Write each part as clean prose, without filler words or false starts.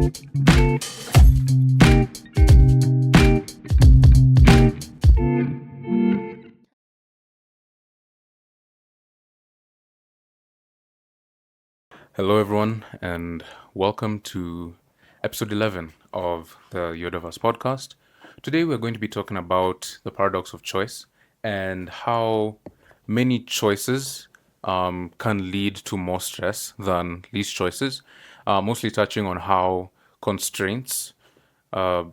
Hello, everyone, and welcome to episode 11 of the Yodaverse podcast. Today, we're going to be talking about the paradox of choice and how many choices can lead to more stress than least choices, mostly touching on how constraints uh,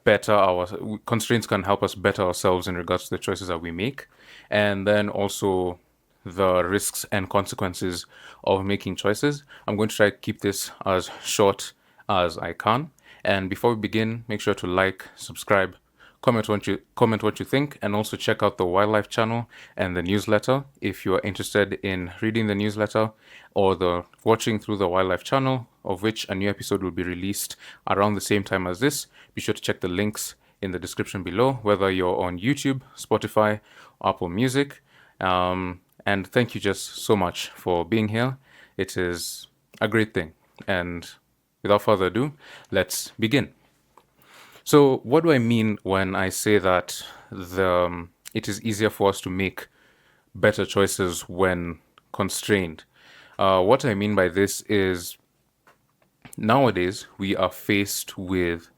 better our constraints can help us better ourselves in regards to the choices that we make, and then also the risks and consequences of making choices. I'm going to try to keep this as short as I can. And before we begin, make sure to like, subscribe, comment what you think, and also check out the wildlife channel and the newsletter if you are interested in reading the newsletter or the watching through the wildlife channel, of which a new episode will be released around the same time as this. Be sure to check the links in the description below, whether you're on YouTube, Spotify, Apple Music. And thank you just so much for being here. It is a great thing. And without further ado, let's begin. So, what do I mean when I say that it is easier for us to make better choices when constrained? What I mean by this is nowadays we are faced with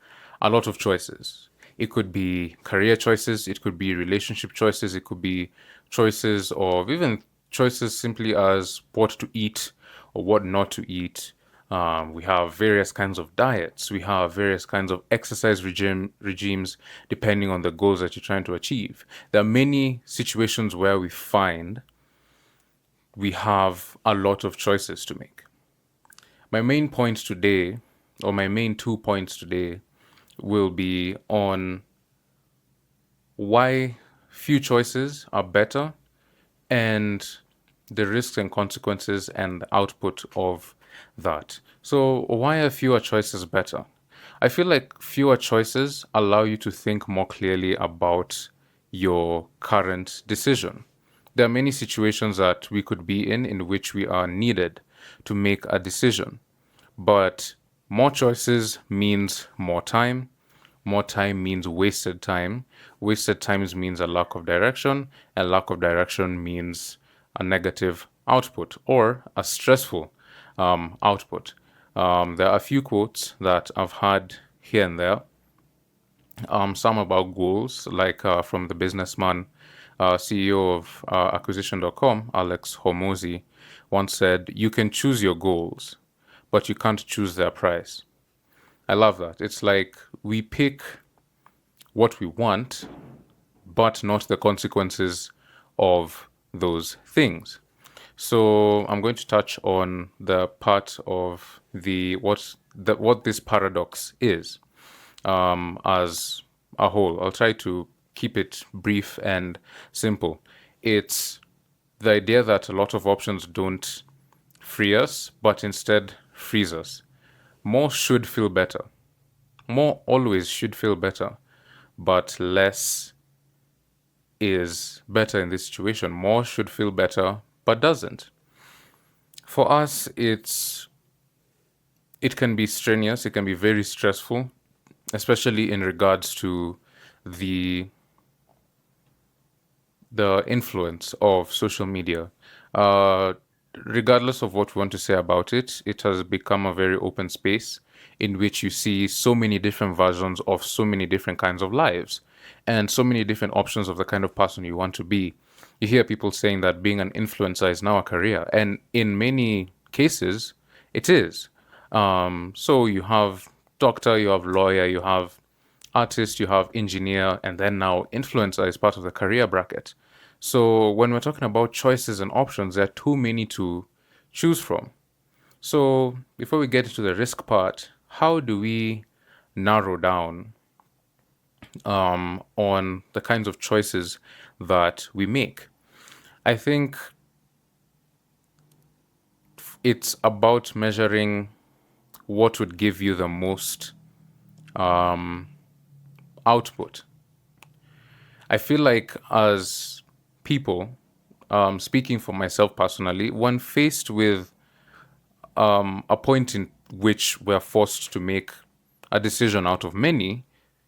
a lot of choices. It could be career choices, it could be relationship choices, it could be choices or even choices simply as what to eat or what not to eat. We have various kinds of diets. We have various kinds of exercise regimes depending on the goals that you're trying to achieve. There are many situations where we find we have a lot of choices to make. My main point today, or my main 2 points today, will be on why few choices are better and the risks and consequences and the output of that. So, why are fewer choices better? I feel like fewer choices allow you to think more clearly about your current decision. There are many situations that we could be in which we are needed to make a decision. But more choices means more time. More time means wasted time. Wasted times means a lack of direction. And lack of direction means a negative output or a stressful output. There are a few quotes that I've had here and there. Some about goals, like from the businessman, CEO of acquisition.com, Alex Hormozy, once said, "You can choose your goals, but you can't choose their price." I love that. It's like we pick what we want, but not the consequences of those things. So I'm going to touch on the part of what this paradox is as a whole. I'll try to keep it brief and simple. It's the idea that a lot of options don't free us, but instead frees us. More should feel better. More always should feel better, but less is better in this situation. More should feel better, but doesn't. For us, it can be strenuous, it can be very stressful, especially in regards to the the influence of social media. Uh, Regardless of what we want to say about it, it has become a very open space in which you see so many different versions of so many different kinds of lives and so many different options of the kind of person you want to be. You hear people saying that being an influencer is now a career, and in many cases, it is. So you have doctor, you have lawyer, you have artist, you have engineer, and then now influencer is part of the career bracket. So when we're talking about choices and options, there are too many to choose from. So before we get into the risk part, how do we narrow down on the kinds of choices that we make? I think it's about measuring what would give you the most output. I feel like as people, speaking for myself personally, when faced with a point in which we're forced to make a decision out of many,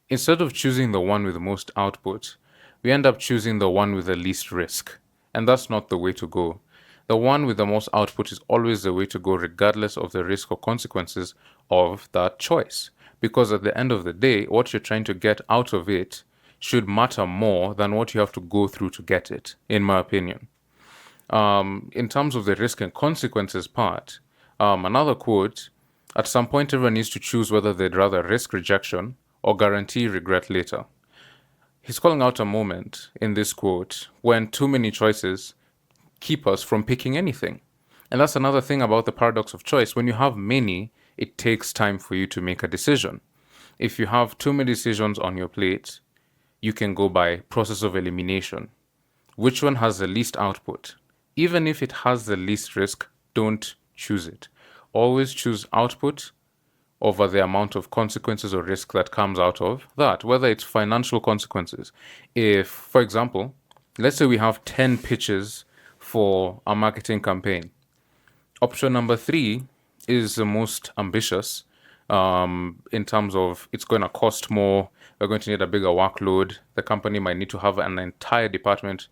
instead of choosing the one with the most output, we end up choosing the one with the least risk. And that's not the way to go. The one with the most output is always the way to go, regardless of the risk or consequences of that choice. Because at the end of the day, what you're trying to get out of it should matter more than what you have to go through to get it, in my opinion. In terms of the risk and consequences part, another quote, at some point everyone needs to choose whether they'd rather risk rejection or guarantee regret later. He's calling out a moment in this quote when too many choices keep us from picking anything. And that's another thing about the paradox of choice. When you have many, it takes time for you to make a decision. If you have too many decisions on your plate, you can go by process of elimination. Which one has the least output? Even if it has the least risk, don't choose it. Always choose output over the amount of consequences or risk that comes out of that, whether it's financial consequences. If, for example, let's say we have 10 pitches for a marketing campaign. Option number 3 is the most ambitious in terms of it's going to cost more. We're going to need a bigger workload. The company might need to have an entire department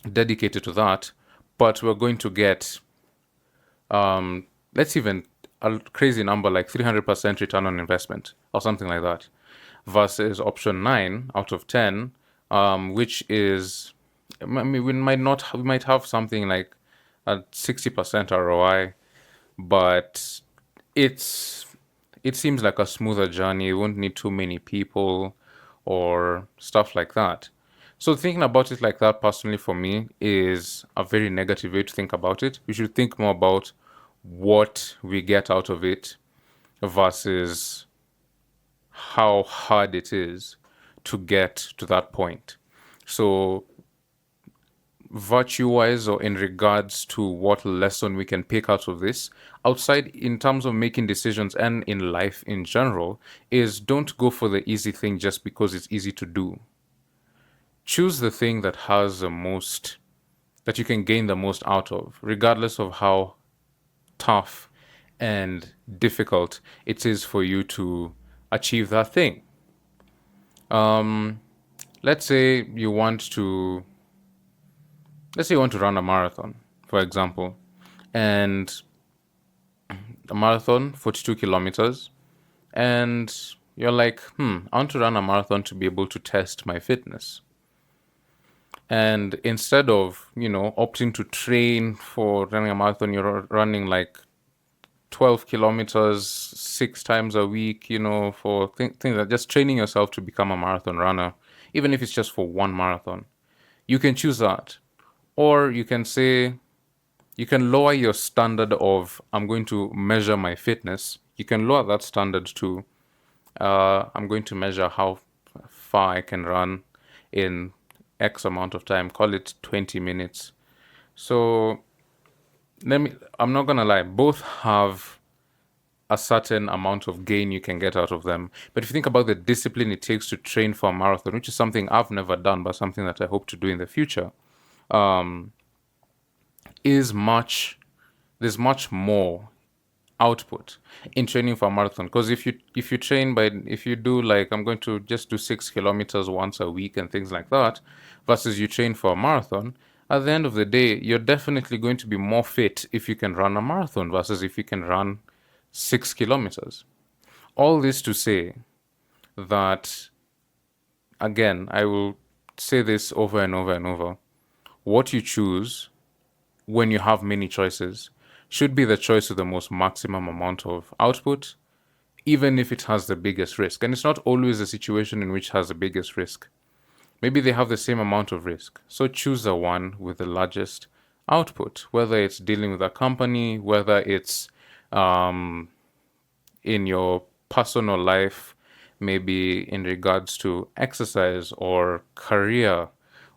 dedicated to that. But we're going to get, let's even a crazy number like 300% return on investment or something like that, versus option 9 out of 10, which is, I mean, we might have something like a 60% ROI, but it seems like a smoother journey. You won't need too many people or stuff like that. So thinking about it like that personally for me is a very negative way to think about it. We should think more about what we get out of it versus how hard it is to get to that point. So virtue-wise, or in regards to what lesson we can pick out of this, outside in terms of making decisions and in life in general, is don't go for the easy thing just because it's easy to do. Choose the thing that has the most, that you can gain the most out of, regardless of how tough and difficult it is for you to achieve that thing. Let's say you want to run a marathon, for example, and a marathon, 42 kilometers, and you're like, I want to run a marathon to be able to test my fitness. And instead of, opting to train for running a marathon, you're running like 12 kilometers 6 times a week, for things like just training yourself to become a marathon runner, even if it's just for one marathon. You can choose that. Or you can say, you can lower your standard of, I'm going to measure my fitness. You can lower that standard to, I'm going to measure how far I can run in X amount of time, call it 20 minutes. So I'm not gonna lie, both have a certain amount of gain you can get out of them. But if you think about the discipline it takes to train for a marathon, which is something I've never done, but something that I hope to do in the future, there's much more output in training for a marathon. Because if you do like, I'm going to just do 6 kilometers once a week and things like that, versus you train for a marathon, at the end of the day, you're definitely going to be more fit if you can run a marathon versus if you can run 6 kilometers. All this to say that, again, I will say this over and over and over. What you choose when you have many choices should be the choice with the most maximum amount of output, even if it has the biggest risk. And it's not always the situation in which has the biggest risk. Maybe they have the same amount of risk. So choose the one with the largest output, whether it's dealing with a company, whether it's in your personal life, maybe in regards to exercise or career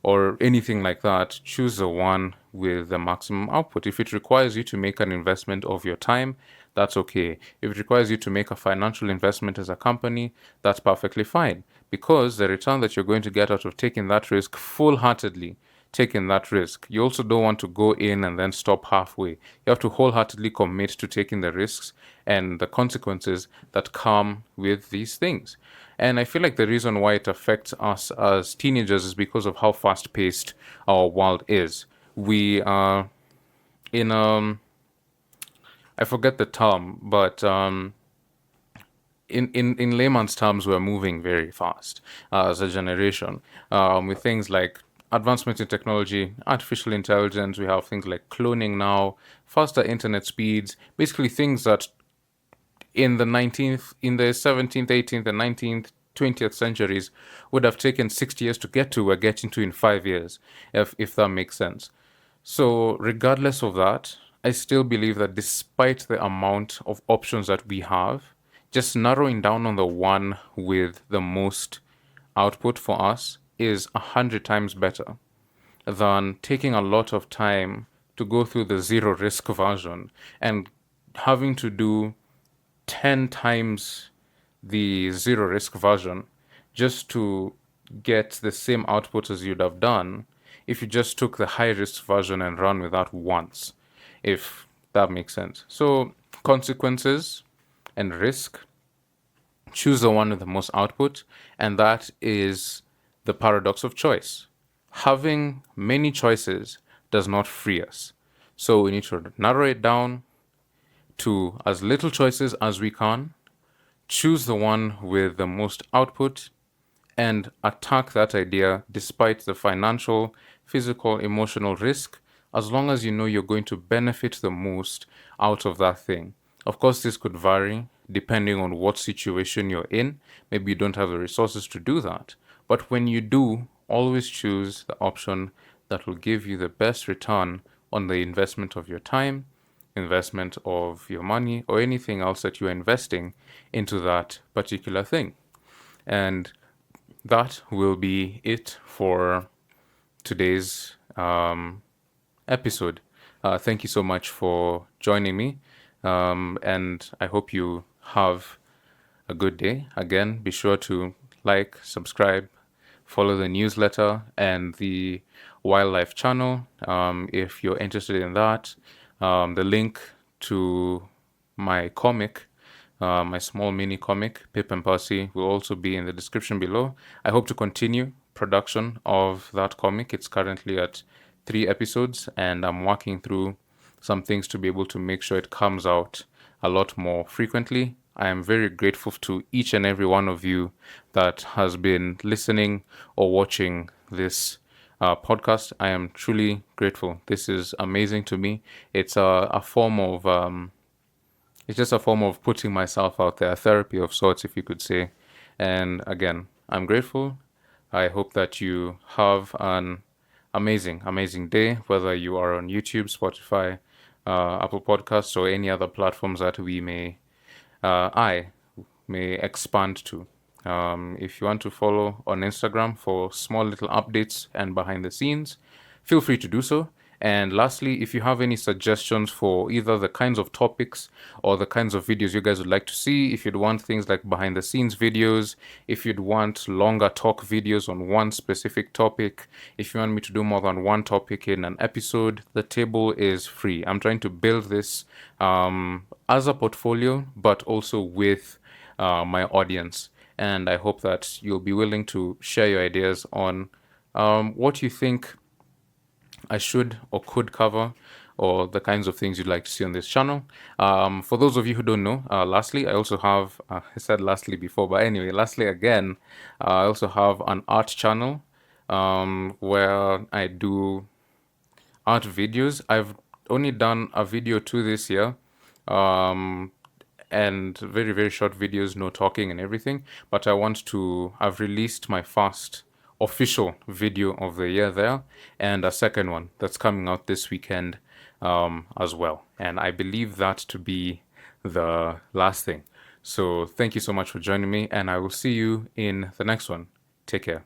or anything like that. Choose the one with the maximum output. If it requires you to make an investment of your time, that's okay. If it requires you to make a financial investment as a company, that's perfectly fine, because the return that you're going to get out of taking that risk full-heartedly taking that risk. You also don't want to go in and then stop halfway. You have to wholeheartedly commit to taking the risks and the consequences that come with these things. And I feel like the reason why it affects us as teenagers is because of how fast paced our world is. We are in I forget the term, but in layman's terms, we're moving very fast as a generation with things like advancement in technology, artificial intelligence. We have things like cloning now, faster internet speeds, basically things that in the 17th, 18th, and 19th, 20th centuries would have taken 60 years to get to, we're getting to in 5 years, if that makes sense. So, regardless of that, I still believe that despite the amount of options that we have, just narrowing down on the one with the most output for us is 100 times better than taking a lot of time to go through the zero risk version and having to do 10 times the zero risk version just to get the same output as you'd have done if you just took the high risk version and run with that once, if that makes sense. So, consequences and risk, choose the one with the most output, and that is the paradox of choice. Having many choices does not free us. So, we need to narrow it down to as little choices as we can, choose the one with the most output, and attack that idea despite the financial, physical, emotional risk, as long as you know you're going to benefit the most out of that thing. Of course, this could vary depending on what situation you're in. Maybe you don't have the resources to do that. But when you do, always choose the option that will give you the best return on the investment of your time, investment of your money, or anything else that you're investing into that particular thing. And that will be it for today's episode. Thank you so much for joining me. And I hope you have a good day. Again, be sure to like, subscribe, follow the newsletter and the wildlife channel if you're interested in that. The link to my comic, my small mini comic, Pip and Percy, will also be in the description below. I hope to continue production of that comic. It's currently at 3 episodes, and I'm working through some things to be able to make sure it comes out a lot more frequently. I am very grateful to each and every one of you that has been listening or watching this podcast. I am truly grateful. This is amazing to me. It's a form of it's just a form of putting myself out there, a therapy of sorts, if you could say. And again, I'm grateful. I hope that you have an amazing, amazing day, whether you are on YouTube, Spotify, Apple Podcasts, or any other platforms that I may expand to. If you want to follow on Instagram for small little updates and behind the scenes, feel free to do so. And lastly, if you have any suggestions for either the kinds of topics or the kinds of videos you guys would like to see, if you'd want things like behind the scenes videos, if you'd want longer talk videos on one specific topic, if you want me to do more than one topic in an episode, the table is free. I'm trying to build this as a portfolio, but also with my audience. And I hope that you'll be willing to share your ideas on what you think I should or could cover, or the kinds of things you'd like to see on this channel. For those of you who don't know, lastly, I also have, I said lastly before, but anyway, lastly again, I also have an art channel where I do art videos. I've only done a video or two this year, and very, very short videos, no talking and everything. But I've released my first official video of the year there, and a second one that's coming out this weekend as well. And I believe that to be the last thing. So thank you so much for joining me, and I will see you in the next one. Take care.